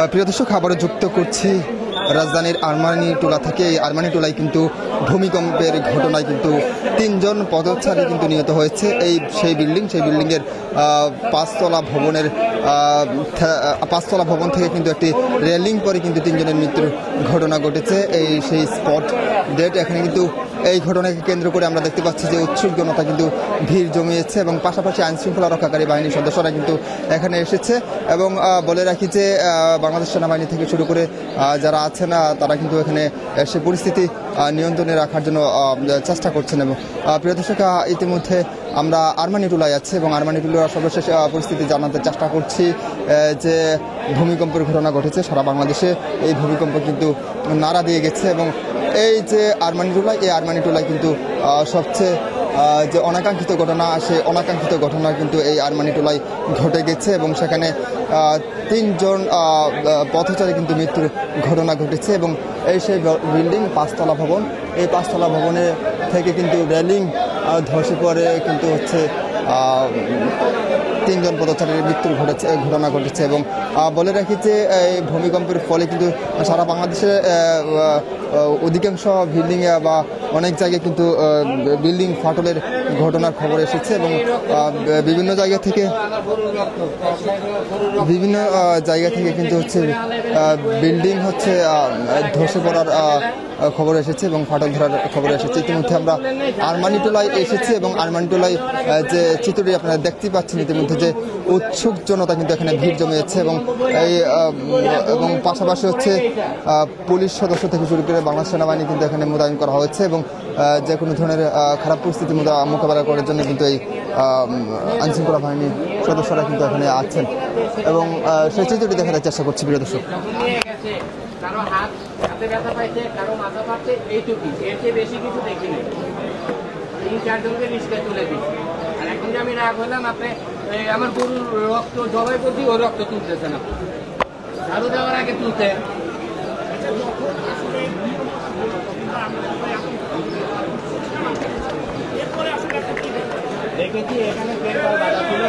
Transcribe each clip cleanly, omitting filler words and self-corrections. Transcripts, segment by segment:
প্রিয় দর্শক, আবারও যুক্ত করছি রাজধানীর আরমানিটোলা থেকে। এই আরমানিটোলায় কিন্তু ভূমিকম্পের ঘটনায় কিন্তু 3 জন পদচারী কিন্তু নিহত হয়েছে। সেই বিল্ডিংয়ের পাঁচতলা ভবন থেকে কিন্তু একটি রেলিং পরে কিন্তু 3 জনের মৃত্যুর ঘটনা ঘটেছে। সেই স্পট ডেট এখানে কিন্তু এই ঘটনাকে কেন্দ্র করে আমরা দেখতে পাচ্ছি যে উৎসুক জনতা কিন্তু ভিড় জমিয়েছে এবং পাশাপাশি আইনশৃঙ্খলা রক্ষাকারী বাহিনীর সদস্যরা কিন্তু এখানে এসেছে। এবং বলে রাখি যে বাংলাদেশ সেনাবাহিনী থেকে শুরু করে যারা আছেন তারা কিন্তু এখানে এসে পরিস্থিতি নিয়ন্ত্রণে রাখার জন্য চেষ্টা করছেন। এবং প্রিয় দর্শক, ইতিমধ্যে আমরা আরমানিটোলায় আছি এবং আরমানিটোলার সর্বশেষ পরিস্থিতি জানাতে চেষ্টা করছি যে ভূমিকম্পের ঘটনা ঘটেছে সারা বাংলাদেশে। এই ভূমিকম্প কিন্তু নাড়া দিয়ে গেছে এবং এই যে আরমানিটোলায় কিন্তু সবচেয়ে যে অনাকাঙ্ক্ষিত ঘটনা, সেই অনাকাঙ্ক্ষিত ঘটনা কিন্তু এই আরমানিটোলায় ঘটে গেছে এবং সেখানে 3 জন পথচারী কিন্তু মৃত্যুর ঘটনা ঘটেছে। এবং সেই বিল্ডিং পাঁচতলা ভবন, এই পাঁচতলা ভবনে থেকে কিন্তু রেলিং ধসে পড়ে কিন্তু 3 জন পদচারীর মৃত্যুর ঘটনা ঘটেছে। এবং বলে রাখি যে এই ভূমিকম্পের ফলে কিন্তু সারা বাংলাদেশে অধিকাংশ বিল্ডিংয়ে বা অনেক জায়গায় কিন্তু বিল্ডিং ফাটলের ঘটনার খবর এসেছে এবং বিভিন্ন জায়গা থেকে কিন্তু বিল্ডিং ধসে পড়ার খবর এসেছে এবং ফাটল ধরার খবর এসেছে। ইতিমধ্যে আমরা আরমানিটোলায় এসেছি এবং আরমানিটোলায় যে চিত্রটি আপনারা দেখতে পাচ্ছেন, ইতিমধ্যে যে উৎসুক জনতা কিন্তু এখানে ভিড় জমিয়েছে এবং পাশাপাশি পুলিশ সদস্য থেকে শুরু করে বাংলাদেশ সেনাবাহিনী কিন্তু এখানে মোতায়েন করা হয়েছে এবং যে কোনো ধরনের খারাপ পরিস্থিতি মোকাবেলা করার জন্য কিন্তু এই আইনশৃঙ্খলা বাহিনীর সদস্যরা কিন্তু এখানে আছেন এবং সেই চিত্রটি দেখার চেষ্টা করছি। প্রিয় দর্শক, কারো হাতে ব্যথা পাইছে, কারো মাথা পাচ্ছে, এইটুকুই, এর চেয়ে বেশি কিছু দেখিনি। 3-4 জনকে রিস্কে তুলে দিচ্ছি। আর এখন যে আমি রাগ হলাম, আপনি আমার গরুর রক্ত জবাই করছি, ওই রক্ত তুলতেছেন আপনি। ঝাড়ু দেওয়ার আগে তুলতে দেখেছি এখানে বাধা ছিল।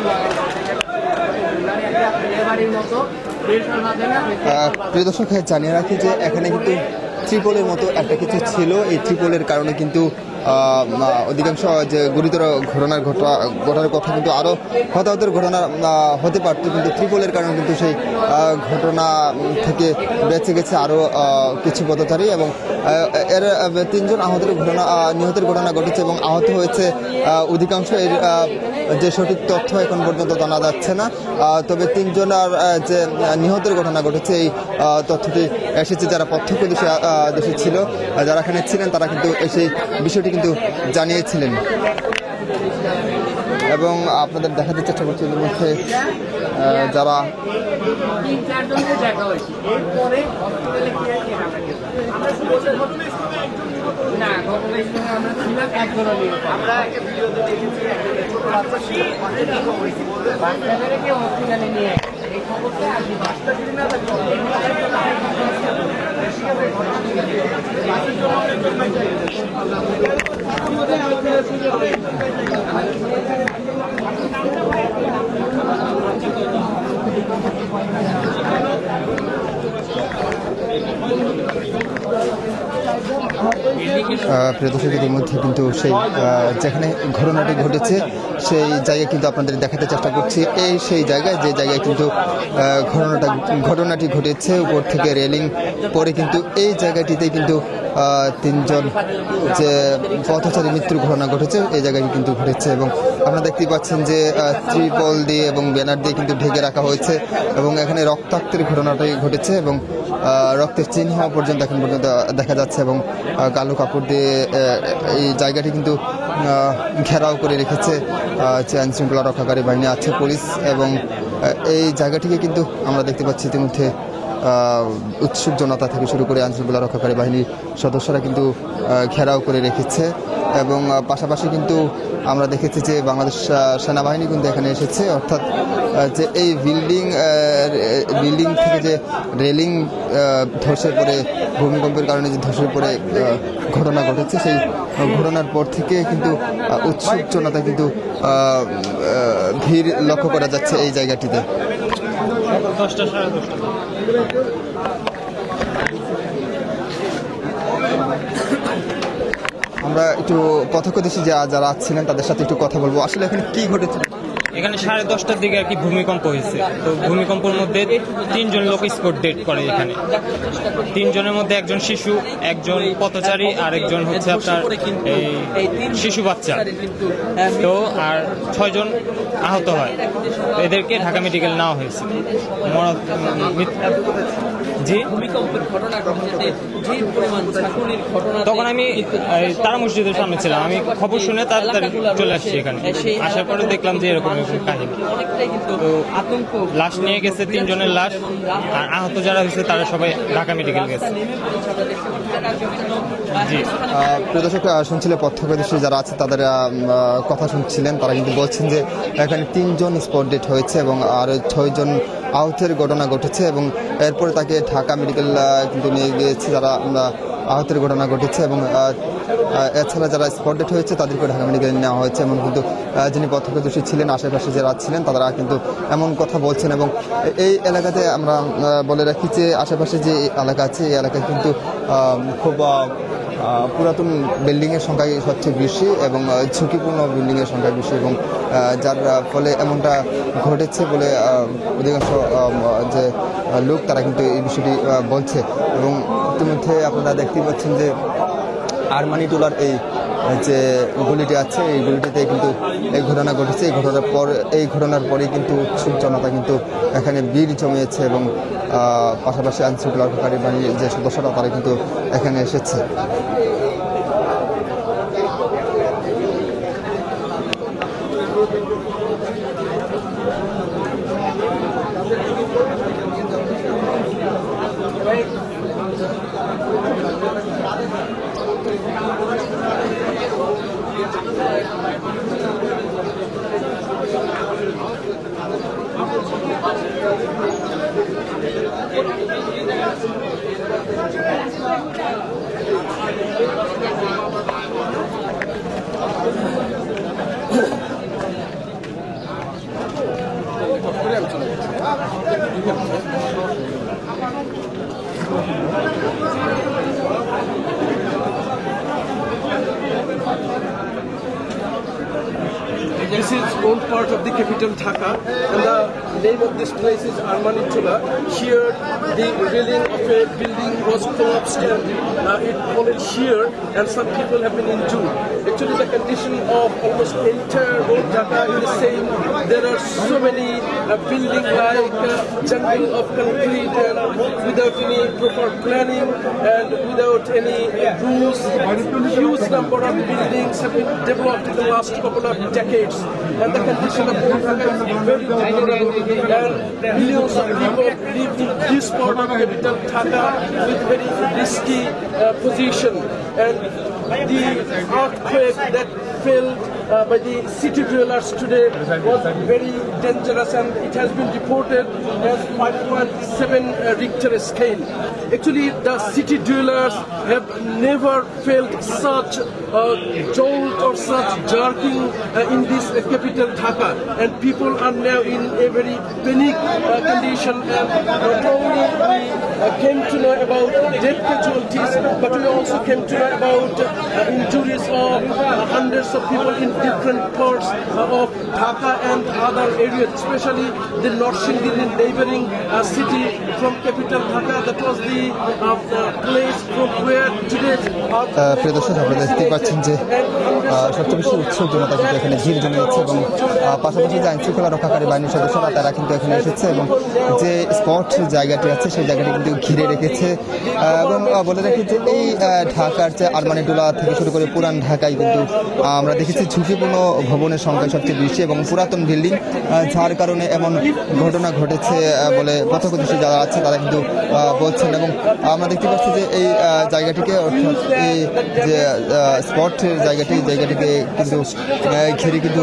প্রিয় দর্শক, জানিয়ে রাখি যে এখানে কিন্তু ত্রিপলের মতো একটা কিছু ছিল। এই ত্রিপলের কারণে কিন্তু অধিকাংশ যে গুরুতর ঘটনার কথা কিন্তু আরও হতাহতের ঘটনা হতে পারত, কিন্তু ত্রিপলের কারণে কিন্তু সেই ঘটনা থেকে বেঁচে গেছে আরও কিছু পথচারী এবং এর 3 জন নিহতের ঘটনা ঘটেছে এবং আহত হয়েছে অধিকাংশ। এর যে সঠিক তথ্য এখন পর্যন্ত জানা যাচ্ছে না, তবে 3 জনের যে নিহতের ঘটনা ঘটেছে এই তথ্যটি এসেছে যারা প্রত্যক্ষদর্শী ছিল, যারা এখানে ছিলেন তারা কিন্তু সেই বিষয়টি কিন্তু জানিয়েছিলেন। এবং আপনাদের দেখাতে চেষ্টা করছি এর মধ্যে যারা প্রিয় দর্শক, ইতিমধ্যে কিন্তু সেই যেখানে ঘটনাটি ঘটেছে সেই জায়গায় কিন্তু আপনাদের দেখাতে চেষ্টা করছি। সেই জায়গায় যে জায়গায় কিন্তু ঘটনাটি ঘটেছে, উপর থেকে রেলিং পরে কিন্তু এই জায়গাটিতেই কিন্তু 3 জন যে পথচারী মৃত্যুর ঘটনা ঘটেছে এই জায়গাটি কিন্তু ঘটেছে। এবং আপনারা দেখতেই পাচ্ছেন যে ত্রিপল দিয়ে এবং ব্যানার দিয়ে কিন্তু ঢেকে রাখা হয়েছে এবং এখানে রক্তাক্তের ঘটনাটাই ঘটেছে এবং রক্তের চিহ্ন পর্যন্ত এখন পর্যন্ত দেখা যাচ্ছে এবং কালো কাপড় দিয়ে এই জায়গাটি কিন্তু ঘেরাও করে রেখেছে আইনশৃঙ্খলা রক্ষাকারী বাহিনী আছে, পুলিশ। এবং এই জায়গাটিকে কিন্তু আমরা দেখতে পাচ্ছি ইতিমধ্যে উৎসুক জনতা থেকে শুরু করে আইনশৃঙ্খলা রক্ষাকারী বাহিনীর সদস্যরা কিন্তু ঘেরাও করে রেখেছে এবং পাশাপাশি কিন্তু আমরা দেখেছি যে বাংলাদেশ সেনাবাহিনী কিন্তু এখানে এসেছে, অর্থাৎ যে এই বিল্ডিং থেকে যে রেলিং ধসে পড়ে ভূমিকম্পের কারণে যে ধসে পড়ে ঘটনা ঘটেছে, সেই ঘটনার পর থেকে কিন্তু উৎসুক জনতা কিন্তু ভিড় লক্ষ্য করা যাচ্ছে এই জায়গাটিতে। 10টা 10:30। আমরা একটু প্রত্যক্ষদর্শী যারা ছিলেন তাদের সাথে একটু কথা বলবো, আসলে এখানে কি ঘটেছে। এখানে 10:30টার দিকে আর কি ভূমিকম্প হয়েছে। তো ভূমিকম্পের মধ্যে 3 জন লোক স্পট ডেড করে এখানে। 3 জনের মধ্যে একজন শিশু, একজন পথচারী, আর একজন হচ্ছে আপনার এই শিশু বাচ্চা। তো আর 6 জন আহত হয়। এদেরকে ঢাকা মেডিকেল নেওয়া হয়েছে। জি, ভূমিকম্পের ঘটনা ঘটছে, যে পরিমাণ ঝাঁকুনির ঘটনা, তখন আমি তারা মসজিদের সামনে ছিলাম। আমি খবর শুনে তাড়াতাড়ি চলে আসছি এখানে। আসার পরে দেখলাম যে এরকম কাহিনী। অনেকটাই কিন্তু আতঙ্ক। লাশ নিয়ে গেছে, 3 জনের লাশ, আর আহত যারা হয়েছে তারা সবাই ঢাকা মেডিকেল গেছে। জি, প্রিয় দর্শক, শুনছিলেন প্রত্যক্ষদর্শী যারা আছে তাদের কথা শুনছিলেন। তারা কিন্তু বলছেন যে এখানে 3 জন স্পট ডেড হয়েছে এবং আর 6 জন আহতের ঘটনা ঘটেছে এবং এরপরে তাকে ঢাকা মেডিকেল কিন্তু নিয়ে গিয়েছে যারা আহতের ঘটনা ঘটেছে এবং এছাড়া যারা স্পট ডেড হয়েছে তাদেরকে ঢাকা মেডিকেলে নেওয়া হয়েছে। এমন কিন্তু যিনি প্রত্যক্ষদর্শী ছিলেন, আশেপাশে যারা ছিলেন তারা কিন্তু এমন কথা বলছেন। এবং এই এলাকাতে আমরা বলে রাখি যে আশেপাশে যে এলাকা আছে এই এলাকায় কিন্তু খুব পুরাতন বিল্ডিংয়ের সংখ্যা সবচেয়ে বেশি এবং ঝুঁকিপূর্ণ বিল্ডিংয়ের সংখ্যা বেশি এবং যার ফলে এমনটা ঘটেছে বলে অধিকাংশ যে লোক তারা কিন্তু এই বিষয়টি বলছে। এবং ইতিমধ্যে আপনারা দেখতেই পাচ্ছেন যে আরমানিটোলার এই যে গলিটি আছে এই গলিটিতে কিন্তু এই ঘটনা ঘটেছে। এই ঘটনার পরেই কিন্তু উৎসুক জনতা কিন্তু এখানে ভিড় জমিয়েছে এবং পাশাপাশি আইনশৃঙ্খলা রক্ষাকারী বাহিনীর যে সদস্যরা তারা কিন্তু এখানে এসেছে। This is old part of the capital Dhaka, and the name of this place is Armanitola. Here, the railing of a building was collapsed and it fallen here, and some people have been injured. Actually, the condition of almost entire old Dhaka is the same. There are so many buildings like jungle of concrete and without any proper planning and without any rules. Huge number of buildings have been developed in the last couple of decades. And the condition of old Dhaka is very deplorable, and millions of people live in this part of capital Dhaka with very risky position. And the earthquake that fell by the city dwellers today was very dangerous, and it has been reported as 5.7 Richter scale. Actually, the city dwellers have never felt such jolt or such jerking in this capital Dhaka, and people are now in a very panic condition. And not only we came to know about death casualties, but we also came to know about injuries of hundreds of people in different parts of Dhaka and other areas, especially the North Sindhili neighboring city from capital Dhaka. That was the place from where today's প্রিয় দর্শক, আপনারা দেখতেই পাচ্ছেন যে সবচেয়ে বেশি উৎসুক জনতা কিন্তু এখানে ভিড় জমিয়েছে এবং পাশাপাশি যে আইনশৃঙ্খলা রক্ষাকারী বাহিনীর সদস্যরা তারা কিন্তু এখানে এসেছে এবং যে স্পট জায়গাটি আছে সেই জায়গাটি কিন্তু ঘিরে রেখেছে। এবং বলে রাখি যে এই ঢাকার যে আরমানিটোলা থেকে শুরু করে পুরান ঢাকায় কিন্তু আমরা দেখেছি ঝুঁকিপূর্ণ ভবনের সংখ্যা সবচেয়ে বেশি এবং পুরাতন বিল্ডিং, যার কারণে এমন ঘটনা ঘটেছে বলে প্রত্যক্ষদর্শী যারা আছে তারা কিন্তু বলছেন। এবং আমরা দেখতে পাচ্ছি যে এই জায়গাটিকে অর্থাৎ এই যে স্পটের জায়গাটিকে কিন্তু ঘিরে কিন্তু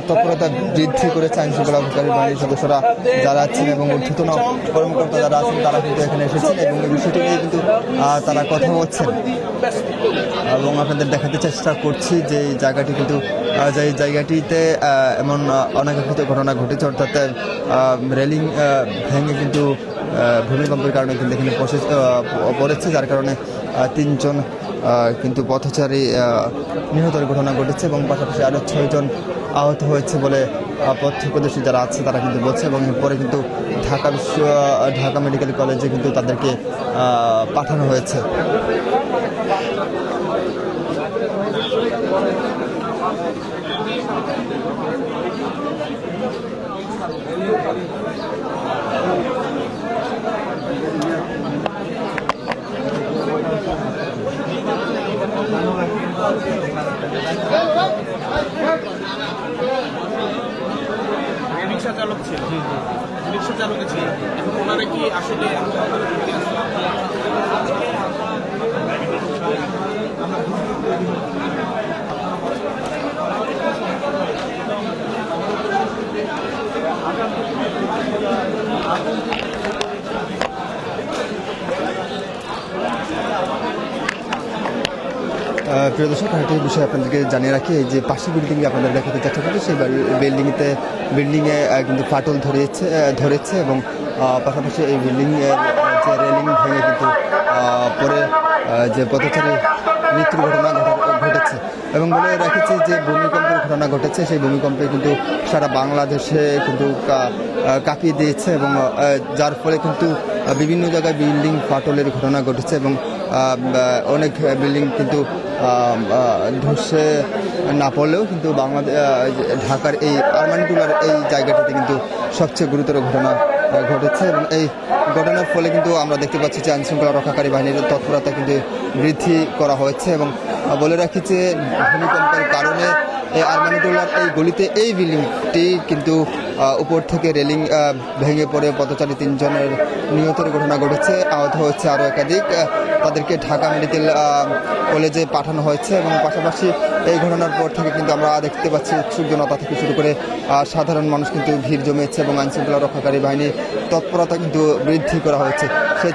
তৎপরতা বৃদ্ধি করেছে আইনশৃঙ্খলা রক্ষাকারী বাহিনীর সদস্যরা যারা আছেন এবং ঊর্ধ্বতন কর্মকর্তা যারা আছেন তারা কিন্তু এখানে এসেছেন এবং এই বিষয়টি নিয়ে কিন্তু তারা কথা বলছেন। এবং আপনাদের দেখাতে চেষ্টা করছি যে এই জায়গাটি কিন্তু যে জায়গাটিতে এমন অনাকাঙ্ক্ষিত ঘটনা ঘটেছে, অর্থাৎ রেলিং ভেঙে কিন্তু ভূমিকম্পের কারণে কিন্তু এখানে পড়েছে, যার কারণে 3 জন কিন্তু পথচারী নিহতের ঘটনা ঘটেছে এবং পাশাপাশি আরও 6 জন আহত হয়েছে বলে প্রত্যক্ষদর্শী যারা আছে তারা কিন্তু বলছে। এবং এরপরে কিন্তু ঢাকা মেডিকেল কলেজে কিন্তু তাদেরকে পাঠানো হয়েছে। রিক্সা চালক ছিল, রিক্সা চালকে ছিল, এখন ওনারা কি আসলে প্রিয় দর্শক, আরেকটি বিষয় আপনাদেরকে জানিয়ে রাখি, এই যে পাশে বিল্ডিংয়ে আপনাদের দেখাতে চেষ্টা করছি, সেই বিল্ডিংয়ে কিন্তু ফাটল ধরেছে এবং পাশাপাশি এই বিল্ডিংয়ের যে রেলিং ভেঙে কিন্তু পরে যে পথচারী মৃত্যুর ঘটনা ঘটেছে। এবং বলে রেখেছি যে ভূমিকম্পের ঘটনা ঘটেছে, সেই ভূমিকম্পে কিন্তু সারা বাংলাদেশে কিন্তু কাঁপিয়ে দিয়েছে এবং যার ফলে কিন্তু বিভিন্ন জায়গায় বিল্ডিং ফাটলের ঘটনা ঘটেছে এবং অনেক বিল্ডিং কিন্তু ধসে না পড়লেও কিন্তু ঢাকার এই আরমানিটোলার এই জায়গাটিতে কিন্তু সবচেয়ে গুরুতর ঘটনা ঘটেছে। এবং এই ঘটনার ফলে কিন্তু আমরা দেখতে পাচ্ছি যে আইনশৃঙ্খলা রক্ষাকারী বাহিনীর তৎপরতা কিন্তু বৃদ্ধি করা হয়েছে। এবং বলে রাখি যে ভূমিকম্পের কারণে আরমানিটোলার এই গলিতে এই বিল্ডিংটি কিন্তু উপর থেকে রেলিং ভেঙে পড়ে পথচারী 3 জনের নিহতের ঘটনা ঘটেছে, আহত হয়েছে আরও একাধিক। তাদেরকে ঢাকা মেডিকেল কলেজে পাঠানো হয়েছে এবং পাশাপাশি এই ঘটনার পর থেকে কিন্তু আমরা দেখতে পাচ্ছি উৎসুক জনতা থেকে শুরু করে সাধারণ মানুষ কিন্তু ভিড় জমেছে এবং আইনশৃঙ্খলা রক্ষাকারী বাহিনীর তৎপরতা কিন্তু বৃদ্ধি করা হয়েছে। সেই